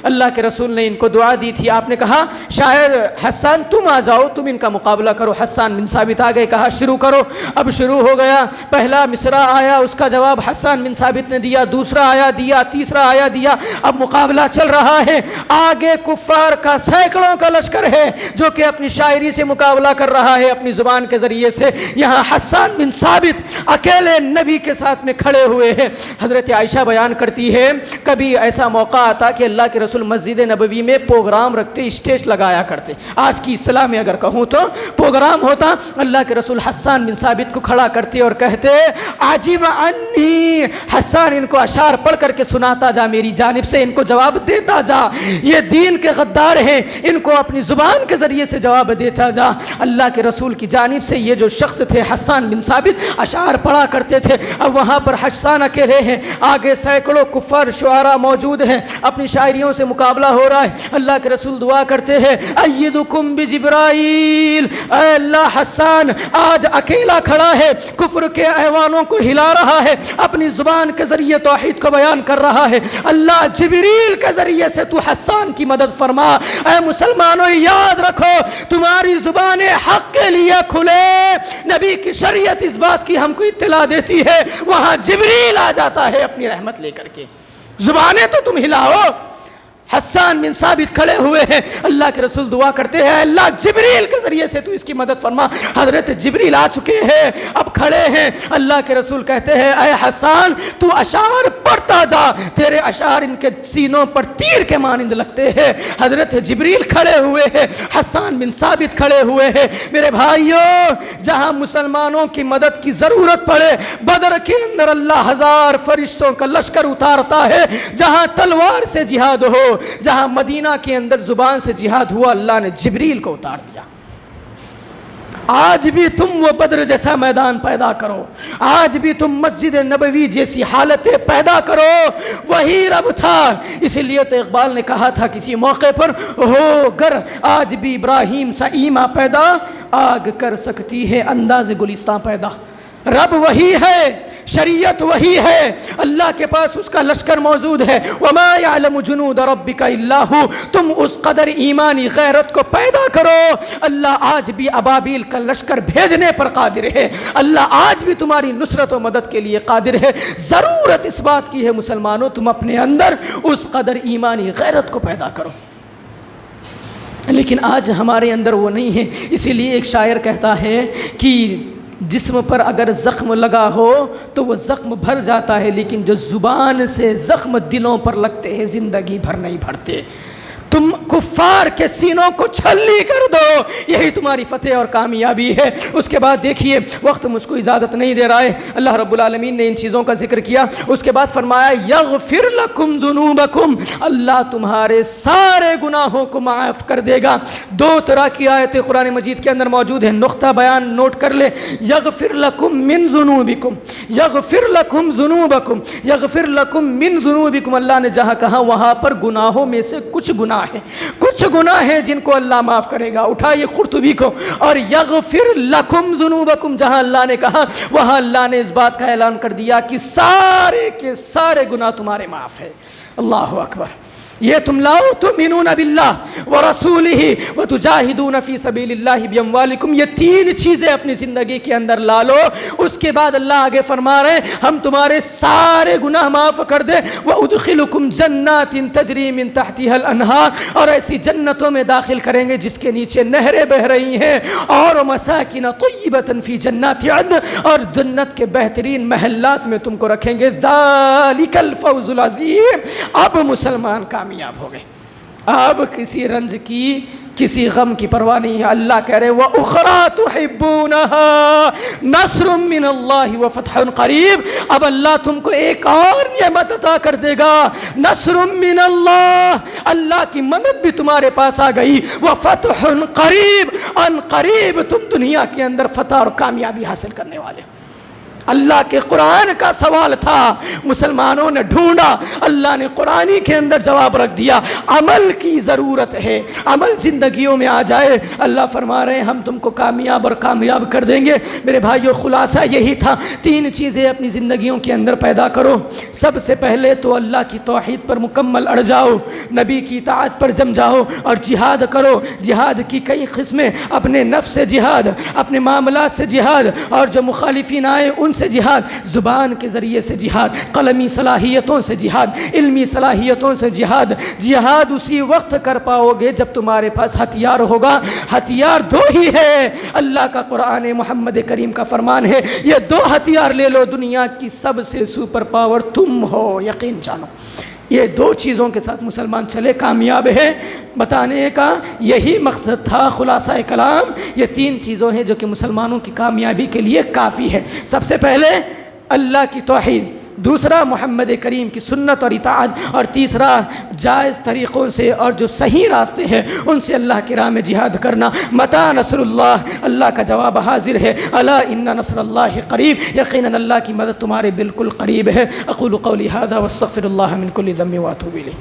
اللہ کے رسول نے ان کو دعا دی تھی، آپ نے کہا شاعر حسان تم آ جاؤ، تم ان کا مقابلہ کرو۔ حسان بن ثابت آ گئے، کہا شروع کرو۔ اب شروع ہو گیا، پہلا مصرع آیا، اس کا جواب حسان بن ثابت نے دیا، دوسرا آیا دیا، تیسرا آیا دیا۔ اب مقابلہ چل رہا ہے، آگے کفار کا سینکڑوں کا لشکر ہے جو کہ اپنی شاعری سے مقابلہ کر رہا ہے اپنی زبان کے ذریعے سے۔ یہاں حسان بن ثابت اکیلے نبی کے ساتھ میں کھڑے ہوئے ہیں۔ حضرت عائشہ بیان کرتی ہے کبھی ایسا موقع آتا کہ اللہ کے رسول مسجد نبوی میں پروگرام رکھتے، اسٹیج لگایا کرتے، آج کی اصطلاح میں اگر کہوں تو پروگرام ہوتا، اللہ کے رسول حسان بن ثابت کو کھڑا کرتے اور کہتے عجیب انی، حسان ان کو اشعار پڑھ کر کے سناتا جا، میری جانب سے ان کو جواب دیتا جا، یہ دین کے غدار ہیں، ان کو اپنی زبان کے ذریعے سے جواب دیتا جا۔ اللہ کے رسول کی جانب سے یہ جو شخص تھے حسان بن ثابت اشعار پڑھا کرتے تھے۔ اب وہاں پر حسان اکیلے ہیں، آگے سینکڑوں کفار شعراء موجود ہیں، اپنی شاعریوں سے مقابلہ ہو رہا ہے۔ اللہ کے رسول دعا کرتے ہیں ایدکم بجبرائیل، اے اللہ حسان آج اکیلا کھڑا ہے، کفر کے ایوانوں کو ہلا رہا ہے، اپنی زبان کے ذریعے توحید کو بیان کر رہا ہے، اللہ جبریل کے ذریعے سے تو حسان کی مدد فرما۔ اے مسلمانوں یاد رکھو، تمہاری زبانیں حق کے لیے کھلے، نبی کی شریعت اس بات کی ہم کو اطلاع دیتی ہے، وہاں جبریل آ جاتا ہے اپنی رحمت لے کر کے، زبانیں تو تم ہلاؤ۔ حسان بن ثابت کھڑے ہوئے ہیں، اللہ کے رسول دعا کرتے ہیں اللہ جبریل کے ذریعے سے تو اس کی مدد فرما۔ حضرت جبریل آ چکے ہیں، اب کھڑے ہیں، اللہ کے رسول کہتے ہیں اے حسان تو اشعار پڑھتا جا، تیرے اشعار ان کے سینوں پر تیر کے مانند لگتے ہیں۔ حضرت جبریل کھڑے ہوئے ہیں، حسان بن ثابت کھڑے ہوئے ہیں۔ میرے بھائیوں، جہاں مسلمانوں کی مدد کی ضرورت پڑے، بدر کے اندر اللہ 1000 فرشتوں کا لشکر اتارتا ہے، جہاں تلوار سے جہاد ہو، جہاں مدینہ کے اندر زبان سے جہاد ہوا، اللہ نے جبریل کو اتار دیا۔ آج بھی تم وہ بدر جیسا میدان پیدا کرو، آج بھی تم مسجد نبوی جیسی حالتیں پیدا کرو، وہی رب تھا۔ اسی لیے تو اقبال نے کہا تھا کسی موقع پر، ہو گر آج بھی ابراہیم سا ایماں پیدا، آگ کر سکتی ہے انداز گلستان پیدا۔ رب وہی ہے، شریعت وہی ہے، اللہ کے پاس اس کا لشکر موجود ہے۔ وما يعلم جنود ربك الا هو، تم اس قدر ایمانی غیرت کو پیدا کرو۔ اللہ آج بھی ابابیل کا لشکر بھیجنے پر قادر ہے، اللہ آج بھی تمہاری نصرت و مدد کے لیے قادر ہے۔ ضرورت اس بات کی ہے مسلمانوں، تم اپنے اندر اس قدر ایمانی غیرت کو پیدا کرو، لیکن آج ہمارے اندر وہ نہیں ہے۔ اسی لیے ایک شاعر کہتا ہے کہ جسم پر اگر زخم لگا ہو تو وہ زخم بھر جاتا ہے، لیکن جو زبان سے زخم دلوں پر لگتے ہیں زندگی بھر نہیں بھرتے۔ تم کفار کے سینوں کو چھلنی کر دو، یہی تمہاری فتح اور کامیابی ہے۔ اس کے بعد دیکھیے وقت مجھ کو اجازت نہیں دے رہا ہے، اللہ رب العالمین نے ان چیزوں کا ذکر کیا، اس کے بعد فرمایا یغفر لکم ذنوبکم، اللہ تمہارے سارے گناہوں کو معاف کر دے گا۔ دو طرح کی آیتیں قرآن مجید کے اندر موجود ہیں، نقطہ بیان نوٹ کر لے، یغفر لکم من ذنوبکم، یغفر لکم ذنوبکم، یغفر لکم من ذنوبکم، اللہ نے جہاں کہا وہاں پر گناہوں میں سے کچھ گناہ ہیں، کچھ گناہ ہیں جن کو اللہ معاف کرے گا، اٹھائیے قرطبی کو، اور یغفر لکم ذنوبکم جہاں اللہ نے کہا وہاں اللہ نے اس بات کا اعلان کر دیا کہ سارے کے سارے گناہ تمہارے معاف ہے۔ اللہ اکبر، یہ تم لاؤ تؤمنون باللہ ورسولہ وتجاہدون فی سبیل اللہ باموالکم، یہ تین چیزیں اپنی زندگی کے اندر لا لو، اس کے بعد اللہ آگے فرما رہے ہیں ہم تمہارے سارے گناہ معاف کر دیں، وادخلکم جنات تجری من تحتها الانہار، اور ایسی جنتوں میں داخل کریں گے جس کے نیچے نہریں بہہ رہی ہیں، اور مساکن طیبۃ فی جنات عدن، اور جنت کے بہترین محلات میں تم کو رکھیں گے، ذالک الفوز العظیم۔ اب مسلمان کامیاب ہو گئے، اب کسی رنج کی کسی غم کی پرواہ نہیں ہے۔ اللہ کہہ رہے وَأُخْرَى تُحِبُّونَهَا نَصْرٌ مِّنَ اللَّهِ وَفَتْحٌ قَرِيبٌ، اب اللہ تم کو ایک اور نعمت عطا کر دے گا، نصر من اللہ، اللہ کی مدد بھی تمہارے پاس آ گئی، وَفَتْحٌ قَرِيبٌ، ان قریب تم دنیا کے اندر فتح اور کامیابی حاصل کرنے والے۔ اللہ کے قرآن کا سوال تھا، مسلمانوں نے ڈھونڈا، اللہ نے قرآن کے اندر جواب رکھ دیا، عمل کی ضرورت ہے، عمل زندگیوں میں آ جائے، اللہ فرما رہے ہیں ہم تم کو کامیاب اور کامیاب کر دیں گے۔ میرے بھائیو خلاصہ یہی تھا، تین چیزیں اپنی زندگیوں کے اندر پیدا کرو۔ سب سے پہلے تو اللہ کی توحید پر مکمل اڑ جاؤ، نبی کی اطاعت پر جم جاؤ اور جہاد کرو۔ جہاد کی کئی قسمیں، اپنے نفس سے جہاد، اپنے معاملات سے جہاد، اور جو مخالفین آئے ان سے جہاد، زبان کے ذریعے سے جہاد، قلمی صلاحیتوں سے جہاد، علمی صلاحیتوں سے جہاد۔ جہاد اسی وقت کر پاؤ گے جب تمہارے پاس ہتھیار ہوگا، ہتھیار دو ہی ہے، اللہ کا قرآن محمد کریم کا فرمان ہے، یہ دو ہتھیار لے لو، دنیا کی سب سے سپر پاور تم ہو، یقین جانو۔ یہ دو چیزوں کے ساتھ مسلمان چلے کامیاب ہے، بتانے کا یہی مقصد تھا خلاصہ کلام۔ یہ تین چیزوں ہیں جو کہ مسلمانوں کی کامیابی کے لیے کافی ہے۔ سب سے پہلے اللہ کی توحید، دوسرا محمد کریم کی سنت اور اطاعت، اور تیسرا جائز طریقوں سے اور جو صحیح راستے ہیں ان سے اللہ کی راہ میں جہاد کرنا۔ متى نصر اللہ، اللہ کا جواب حاضر ہے، الا ان نصر اللہ قریب، یقیناً اللہ کی مدد تمہارے بالکل قریب ہے۔ اقول قولی ھذا واستغفر اللہ من کل ذنب واتوب الیہ۔